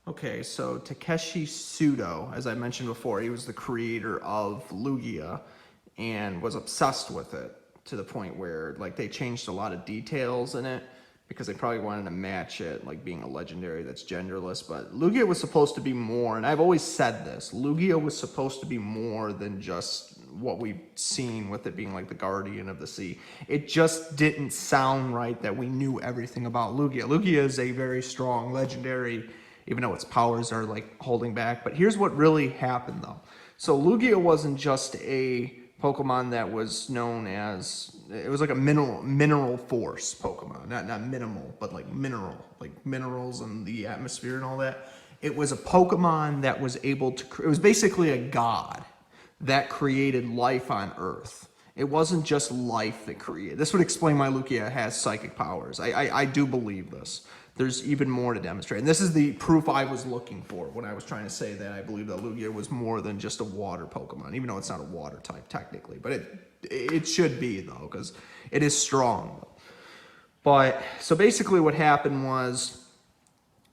Okay, so Takeshi Sudo, as I mentioned before, he was the creator of Lugia and was obsessed with it to the point where like they changed a lot of details in it because they probably wanted to match it, like being a legendary that's genderless. But Lugia was supposed to be more, and I've always said this, Lugia was supposed to be more than just what we've seen with it being like the guardian of the sea. It just didn't sound right that we knew everything about Lugia. Lugia is a very strong legendary, even though its powers are like holding back. But here's what really happened though. So Lugia wasn't just a Pokemon that was known as, it was like a mineral force Pokemon, not minimal, but like mineral, like minerals and the atmosphere and all that. It was a Pokemon that was able to, it was basically a god that created life on Earth. It wasn't just life that created. This would explain why Lugia has psychic powers. I do believe this. There's even more to demonstrate. And this is the proof I was looking for when I was trying to say that I believe that Lugia was more than just a water Pokemon, even though it's not a water type technically. But it should be, though, because it is strong. But, so basically what happened was,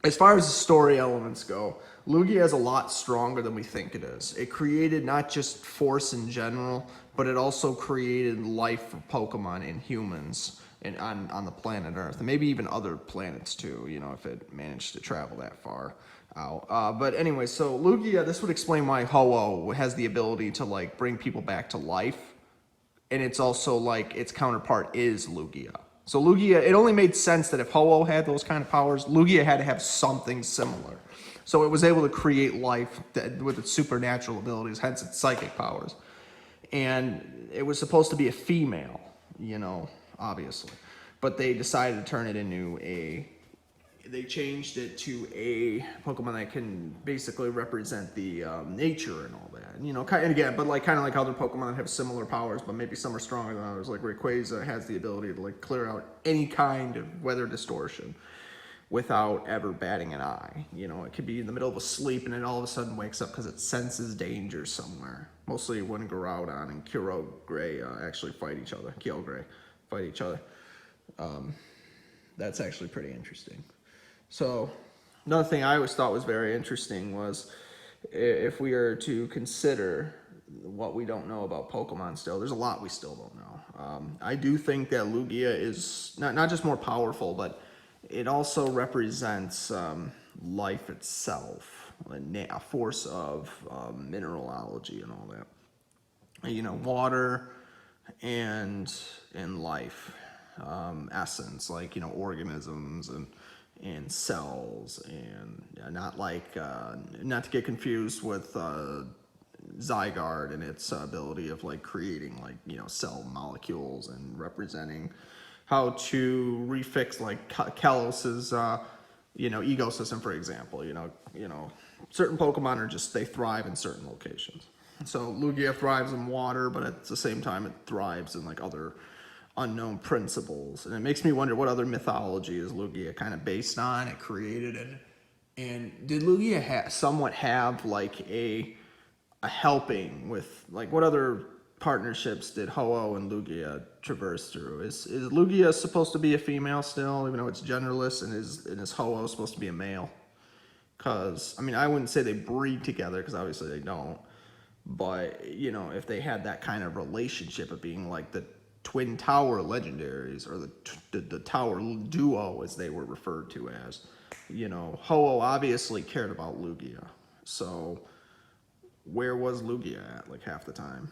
as far as the story elements go, Lugia is a lot stronger than we think it is. It created not just force in general, but it also created life for Pokemon and humans and on the planet Earth, and maybe even other planets too, you know, if it managed to travel that far out. But anyway, so Lugia, this would explain why Ho-Oh has the ability to like bring people back to life, and it's also like its counterpart is Lugia. So Lugia, it only made sense that if Ho-Oh had those kind of powers, Lugia had to have something similar. So it was able to create life with its supernatural abilities, hence its psychic powers. And it was supposed to be a female, you know, obviously. But they decided to turn it into they changed it to a Pokemon that can basically represent the nature and all that. You know, and again, but like kind of like other Pokemon that have similar powers, but maybe some are stronger than others. Like Rayquaza has the ability to like clear out any kind of weather distortion without ever batting an eye. You know, it could be in the middle of a sleep and it all of a sudden wakes up because it senses danger somewhere. Mostly when Groudon and Kyogre actually fight each other. That's actually pretty interesting. So another thing I always thought was very interesting was if we are to consider what we don't know about Pokemon still, there's a lot we still don't know. I do think that Lugia is not just more powerful, but it also represents life itself, a force of mineralogy and all that. You know, water and life, essence, like, you know, organisms and cells, and not like, not to get confused with Zygarde and its ability of like creating like, you know, cell molecules and representing how to refix like Kalos's, you know, ecosystem, for example. You know, certain Pokemon are just, they thrive in certain locations. So Lugia thrives in water, but at the same time it thrives in like other unknown principles. And it makes me wonder what other mythology is Lugia kind of based on, it created it. And did Lugia somewhat have like a helping with, like, what other partnerships did Ho-Oh and Lugia traverse through? Is Lugia supposed to be a female still, even though it's genderless, and is Ho-Oh supposed to be a male? Because, I mean, I wouldn't say they breed together, because obviously they don't. But, you know, if they had that kind of relationship of being like the Twin Tower legendaries, or the Tower Duo, as they were referred to as, you know, Ho-Oh obviously cared about Lugia. So where was Lugia at like half the time?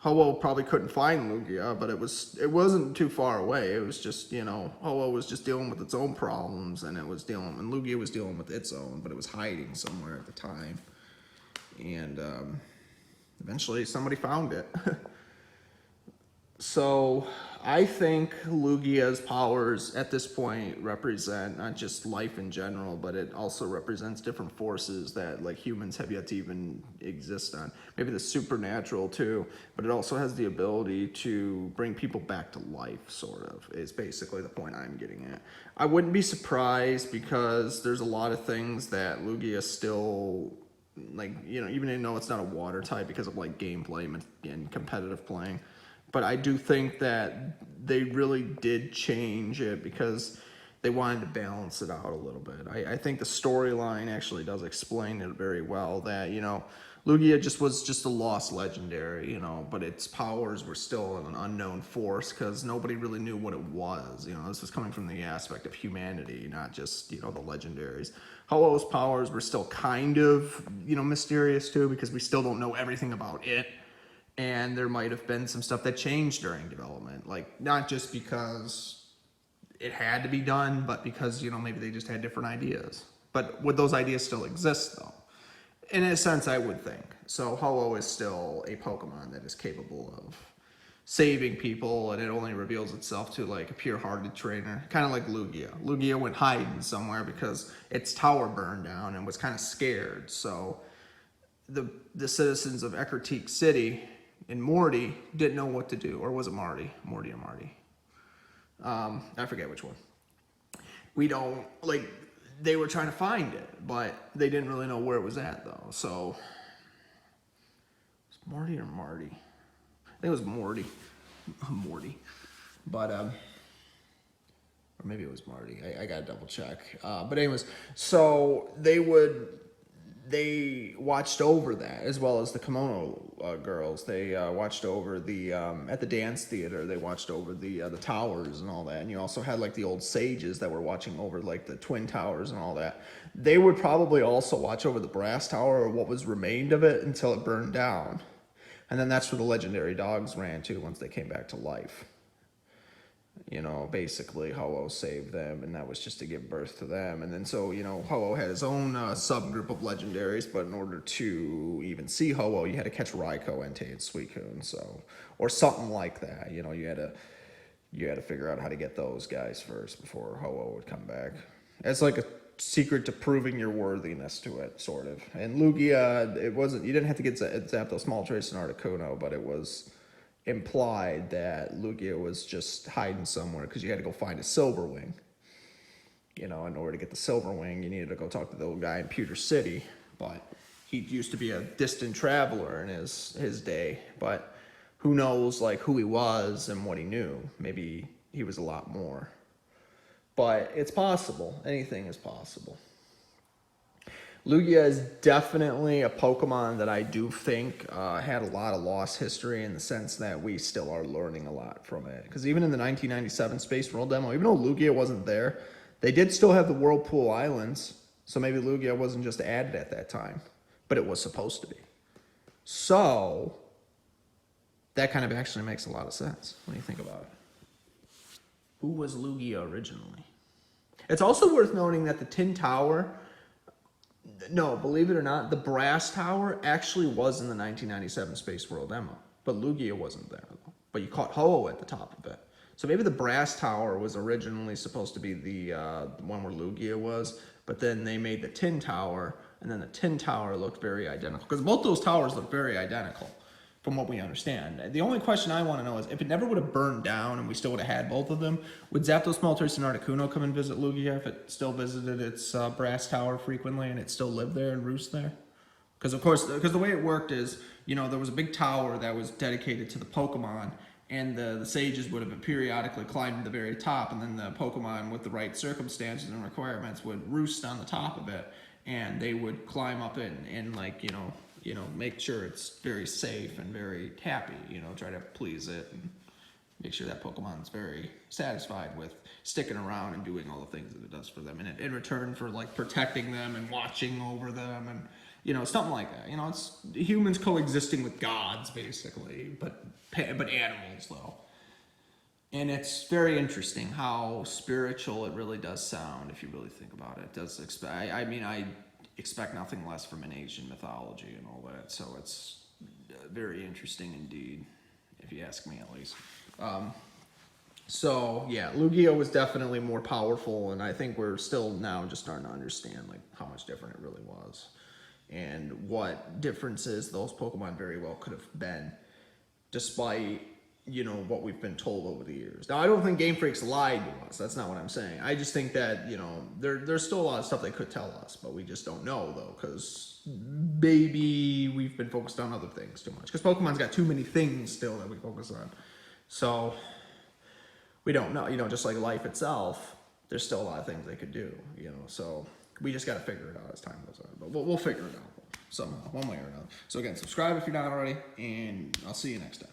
Ho-Oh probably couldn't find Lugia, but it wasn't too far away. It was just, you know, Ho-Oh was just dealing with its own problems, and and Lugia was dealing with its own, but it was hiding somewhere at the time. And eventually somebody found it. So I think Lugia's powers at this point represent not just life in general, but it also represents different forces that like humans have yet to even exist on. Maybe the supernatural too, but it also has the ability to bring people back to life, sort of, is basically the point I'm getting at. I wouldn't be surprised, because there's a lot of things that Lugia still, like, you know, even though it's not a water type because of like gameplay and competitive playing. But I do think that they really did change it, because they wanted to balance it out a little bit. I think the storyline actually does explain it very well, that, you know, Lugia was just a lost legendary, you know, but its powers were still an unknown force because nobody really knew what it was. You know, this was coming from the aspect of humanity, not just, you know, the legendaries. Ho-Oh's powers were still kind of, you know, mysterious too, because we still don't know everything about it. And there might have been some stuff that changed during development, like not just because it had to be done, but because, you know, maybe they just had different ideas. But would those ideas still exist though? In a sense, I would think. So Ho-Oh is still a Pokemon that is capable of saving people, and it only reveals itself to like a pure-hearted trainer, kind of like Lugia. Lugia went hiding somewhere because its tower burned down and was kind of scared. So the citizens of Eckertique City in Morty didn't know what to do. Or was it Marty? Morty or Marty? I forget which one. We don't, like, they were trying to find it, but they didn't really know where it was at, though. So, was Morty or Marty? I think it was Morty. Morty. But, or maybe it was Marty. I gotta double check. But anyways, so they watched over that, as well as the kimono girls. They watched over the at the dance theater. They watched over the towers and all that. And you also had like the old sages that were watching over like the twin towers and all that. They would probably also watch over the brass tower, or what was remained of it, until it burned down. And then that's where the legendary dogs ran to once they came back to life. You know, basically Ho-Oh saved them, and that was just to give birth to them. And then so, you know, Ho-Oh had his own subgroup of legendaries, but in order to even see Ho-Oh, you had to catch Raikou, Entei, and Suicune, so, or something like that. You know, you had to figure out how to get those guys first before Ho-Oh would come back. It's like a secret to proving your worthiness to it, sort of. And Lugia, it wasn't, you didn't have to get Zapdos, Moltres, and Articuno, but it was implied that Lugia was just hiding somewhere because you had to go find a Silverwing. You know, in order to get the Silverwing, you needed to go talk to the old guy in Pewter City, but he used to be a distant traveler in his day, but who knows, like, who he was and what he knew. Maybe he was a lot more. But it's possible. Anything is possible. Lugia is definitely a Pokemon that I do think had a lot of lost history, in the sense that we still are learning a lot from it. Because even in the 1997 Space World demo, even though Lugia wasn't there, they did still have the Whirlpool Islands. So maybe Lugia wasn't just added at that time, but it was supposed to be. So that kind of actually makes a lot of sense when you think about it. Who was Lugia originally? It's also worth noting that the Tin Tower, no, believe it or not, the Brass Tower actually was in the 1997 Space World demo, but Lugia wasn't there, though. But you caught Ho-Oh at the top of it. So maybe the Brass Tower was originally supposed to be the one where Lugia was, but then they made the Tin Tower, and then the Tin Tower looked very identical, because both those towers look very identical, from what we understand. The only question I want to know is, if it never would have burned down and we still would have had both of them, would Zapdos, Moltres, and Articuno come and visit Lugia if it still visited its Brass Tower frequently and it still lived there and roost there? Because of course, because the way it worked is, you know, there was a big tower that was dedicated to the Pokemon, and the sages would have periodically climbed to the very top, and then the Pokemon with the right circumstances and requirements would roost on the top of it, and they would climb up it and like, you know, make sure it's very safe and very happy, you know, try to please it and make sure that Pokemon's very satisfied with sticking around and doing all the things that it does for them, and in return for like protecting them and watching over them, and, you know, something like that. You know, it's humans coexisting with gods, basically, but animals, though. And it's very interesting how spiritual it really does sound, if you really think about it. It does I mean, I expect nothing less from an Asian mythology and all that, so it's very interesting indeed, if you ask me, at least. So yeah, Lugia was definitely more powerful, and I think we're still now just starting to understand like how much different it really was, and what differences those Pokemon very well could have been, despite, you know, what we've been told over the years. Now, I don't think Game Freak's lied to us. That's not what I'm saying. I just think that, you know, there's still a lot of stuff they could tell us, but we just don't know, though, because maybe we've been focused on other things too much. Because Pokemon's got too many things still that we focus on. So we don't know, you know, just like life itself. there's still a lot of things they could do, you know. So we just got to figure it out as time goes on. But we'll figure it out somehow, one way or another. So again, subscribe if you're not already, and I'll see you next time.